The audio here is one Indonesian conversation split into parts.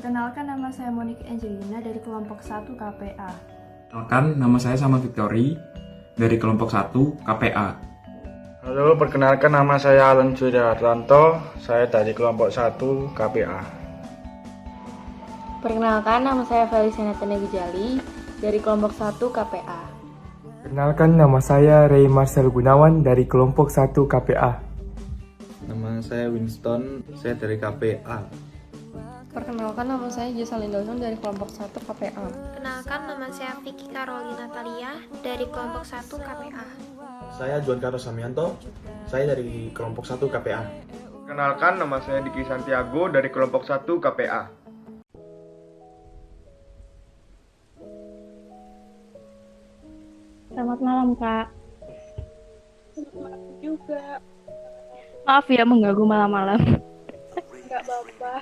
Perkenalkan, nama saya Monique Angelina dari kelompok 1 KPA. Perkenalkan, nama saya Sama Victory dari kelompok 1 KPA. Halo, perkenalkan nama saya Alan Sudaryanto, saya dari kelompok 1 KPA. Perkenalkan, nama saya Feliciana Tenegijali dari kelompok 1 KPA. Perkenalkan, nama saya Ray Marcel Gunawan dari kelompok 1 KPA. Nama saya Winston, saya dari KPA. Perkenalkan, nama saya Jessa Lindoson dari kelompok 1 KPA. Perkenalkan, nama saya Vicky Carolina Talia dari kelompok 1 KPA. Saya Juan Carlos Samianto, saya dari kelompok 1 KPA. Perkenalkan, nama saya Diki Santiago dari kelompok 1 KPA. Selamat malam, Kak. Selamat malam juga. Maaf ya mengganggu malam-malam. Nggak apa-apa.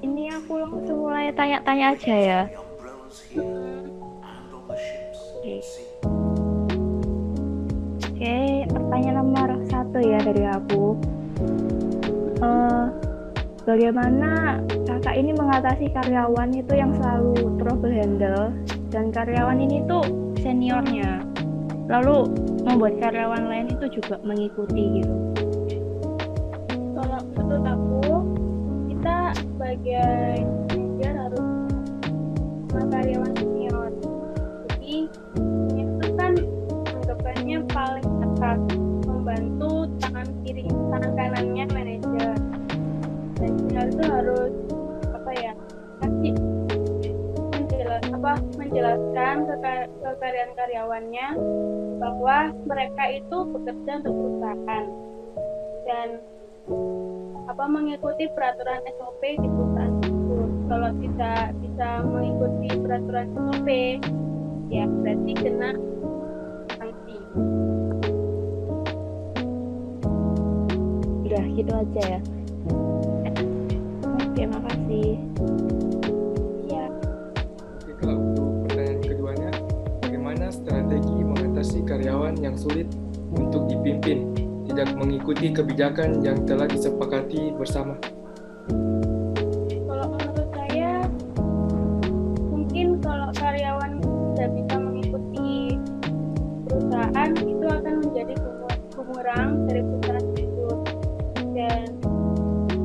Ini aku langsung mulai tanya-tanya aja ya. Oke, pertanyaan nomor 1 ya dari aku. Bagaimana kakak ini mengatasi karyawan itu yang selalu trouble handle dan karyawan ini tuh seniornya, lalu membuat karyawan lain itu juga mengikuti gitu. Kalau menurut aku, kita sebagai manajer harus sama karyawan senior. Jadi senior itu kan anggapannya paling atas, membantu tangan kiri, tangan kanannya manajer. Dan senior itu harus kasih menjelaskan ke karyawan-karyawannya bahwa mereka itu bekerja untuk perusahaan dan mengikuti peraturan SOP di perusahaan tersebut. Kalau tidak bisa mengikuti peraturan SOP, ya berarti kena sanksi. Udah gitu aja ya. Oke, makasih. Iya. Oke Kak, untuk pertanyaan keduanya, bagaimana strategi mengatasi karyawan yang sulit untuk dipimpin, tidak mengikuti kebijakan yang telah disepakati bersama? Kalau menurut saya, mungkin kalau karyawan tidak bisa mengikuti perusahaan, itu akan menjadi bumerang dari perusahaan tersebut. Dan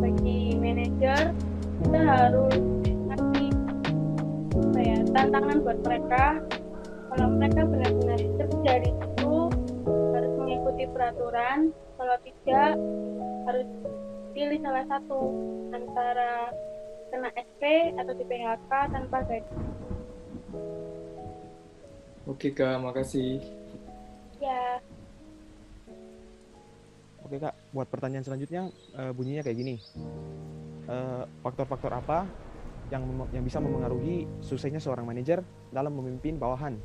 bagi manajer, kita harus ngasih tantangan buat mereka. Kalau mereka benar-benar kerja di situ, harus mengikuti peraturan. Kalau tidak, harus pilih salah satu antara kena SP atau di PHK tanpa gaji. Oke Kak, makasih. Ya. Oke Kak, buat pertanyaan selanjutnya bunyinya kayak gini. Faktor-faktor apa yang bisa memengaruhi suksesnya seorang manajer dalam memimpin bawahan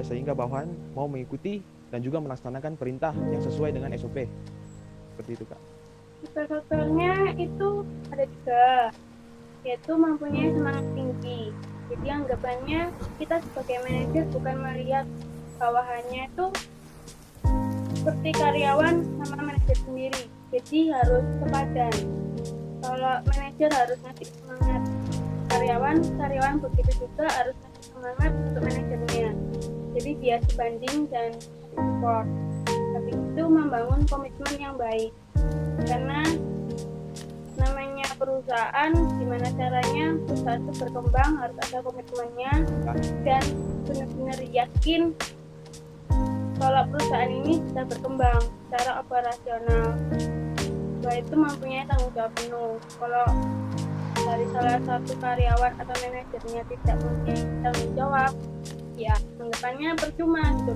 sehingga bawahan mau mengikuti dan juga melaksanakan perintah yang sesuai dengan SOP? Seperti itu Kak. Faktornya itu ada 3, yaitu mempunyai semangat tinggi. Jadi anggapannya kita sebagai manajer bukan melihat bawahannya itu seperti karyawan sama manajer sendiri. Jadi harus sepadan. Kalau manajer harus ngasih semangat karyawan begitu juga harus ngasih semangat untuk manajernya. Jadi dia sebanding dan support. Tapi itu membangun komitmen yang baik. Karena namanya perusahaan, gimana caranya perusahaan itu berkembang, harus ada komitmennya dan benar-benar yakin kalau perusahaan ini bisa berkembang secara operasional. Bahwa itu mempunyai tanggung jawab penuh. Kalau dari salah satu karyawan atau manajernya tidak mempunyai tanggung jawab, ya anggapannya percuma gitu.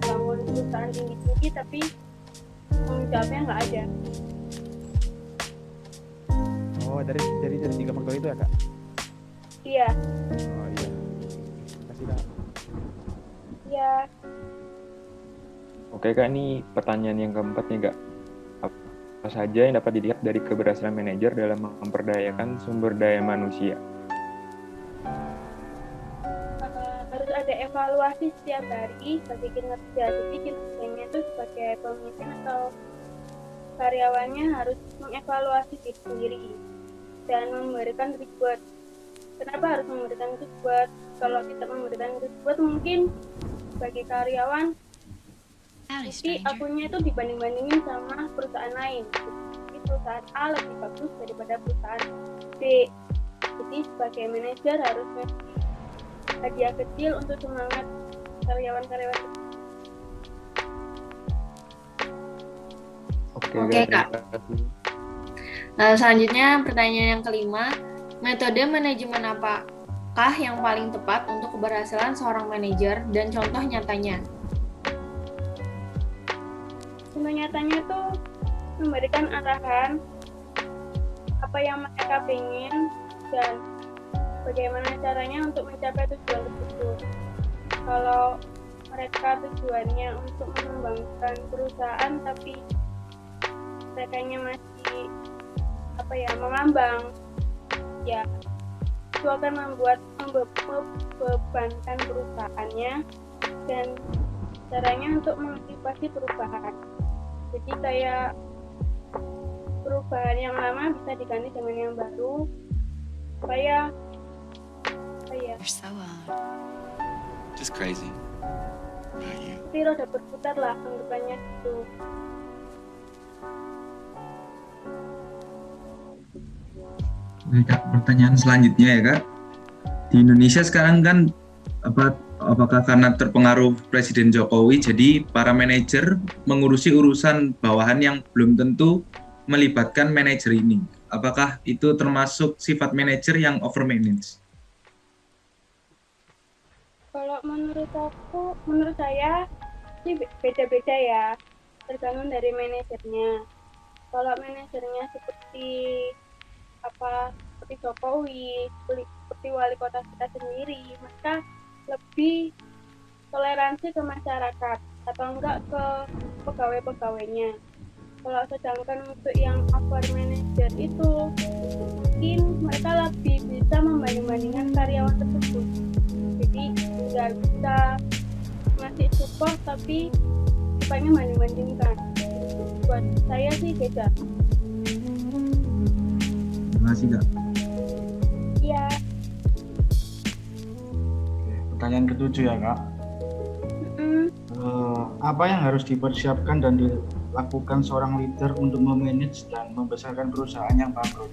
Bangun perusahaan tinggi-tinggi tapi tanggung jawabnya nggak ada. Oh, dari 3 faktor itu ya Kak? Iya. Oh iya. Terima kasih Kak. Iya. Oke Kak, ini pertanyaan yang keempat nih Kak. Apa saja yang dapat dilihat dari keberhasilan manajer dalam memperdayakan sumber daya manusia? Harus ada evaluasi setiap hari bagi kinerja. Jadi kinerjanya itu sebagai pemimpin atau karyawannya harus mengevaluasi diri sendiri. dan memberikan reward. Kenapa harus memberikan reward? Kalau tidak memberikan reward, mungkin bagi karyawan jadi akunnya itu dibanding-bandingin sama perusahaan lain. Jadi perusahaan A lebih bagus daripada perusahaan B. Jadi sebagai manajer harus ngasih hadiah kecil untuk semangat karyawan-karyawan. Oke, Kak. Nah, selanjutnya pertanyaan yang kelima, metode manajemen apakah yang paling tepat untuk keberhasilan seorang manajer dan contoh nyatanya? Contoh nyatanya tuh memberikan arahan apa yang mereka ingin dan bagaimana caranya untuk mencapai tujuan tersebut. Kalau mereka tujuannya untuk mengembangkan perusahaan tapi mereka masih mengambang, ya itu akan membebankan perusahaannya dan caranya untuk mengantisipasi perubahan. Jadi kayak perubahan yang lama bisa diganti dengan yang baru supaya Just crazy. Tapi roda berputar lah anggapannya itu. Oke, Kak, pertanyaan selanjutnya ya, Kak. Di Indonesia sekarang kan apakah karena terpengaruh Presiden Jokowi jadi para manajer mengurusi urusan bawahan yang belum tentu melibatkan manajer ini? Apakah itu termasuk sifat manajer yang overmanage? Kalau menurut saya sih beda-beda ya, tergantung dari manajernya. Kalau manajernya seperti Jokowi, seperti wali kota kita sendiri, maka lebih toleransi ke masyarakat atau enggak ke pegawai-pegawainya. Kalau sedangkan untuk yang upper manager itu mungkin mereka lebih bisa membanding-bandingkan karyawan tersebut. Jadi nggak bisa ngasih support tapi sifatnya banding-bandingkan. Buat saya sih beda. Terima kasih, Kak. Iya. Pertanyaan ketujuh ya, Kak. Apa yang harus dipersiapkan dan dilakukan seorang leader untuk memanage dan membesarkan perusahaan yang bangkrut?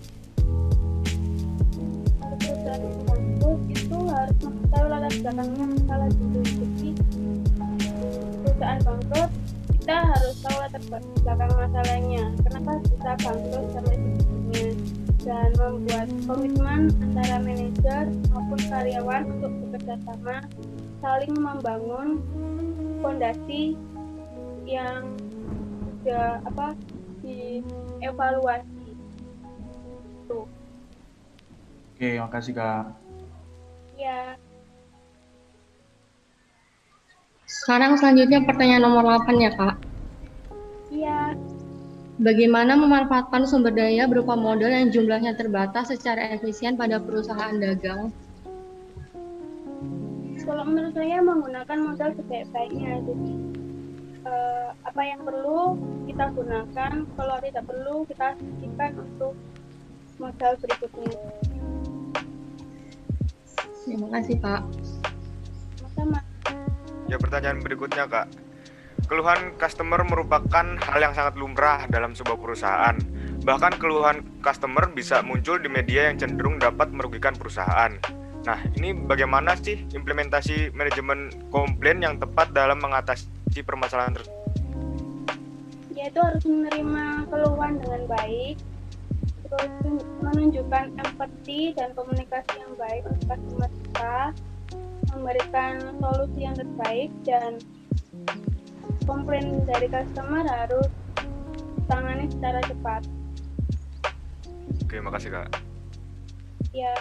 Perusahaan yang bangkrut itu harus mengetahui latar belakangnya masalah dulu. Jadi perusahaan bangkrut kita harus tahu latar belakang masalahnya. Kenapa bisa bangkrut sampai segitunya? Dan membuat komitmen antara manajer maupun karyawan untuk bekerja sama, saling membangun fondasi yang sudah dievaluasi. Tuh. Oke, makasih, Kak. Ya. Sekarang selanjutnya pertanyaan nomor 8 ya, Kak. Iya. Bagaimana memanfaatkan sumber daya berupa modal yang jumlahnya terbatas secara efisien pada perusahaan dagang? Kalau menurut saya menggunakan modal sebaik-baiknya. Jadi apa yang perlu kita gunakan, kalau tidak perlu kita sisihkan untuk modal berikutnya. Terima kasih, Pak. Sama-sama. Ya, pertanyaan berikutnya, Kak. Keluhan customer merupakan hal yang sangat lumrah dalam sebuah perusahaan. Bahkan keluhan customer bisa muncul di media yang cenderung dapat merugikan perusahaan. Nah, ini bagaimana sih implementasi manajemen komplain yang tepat dalam mengatasi permasalahan tersebut? Yaitu harus menerima keluhan dengan baik, terus menunjukkan empati dan komunikasi yang baik untuk customer kita, memberikan solusi yang terbaik, dan komplain dari customer harus ditangani secara cepat. Oke, makasih, Kak. Ya.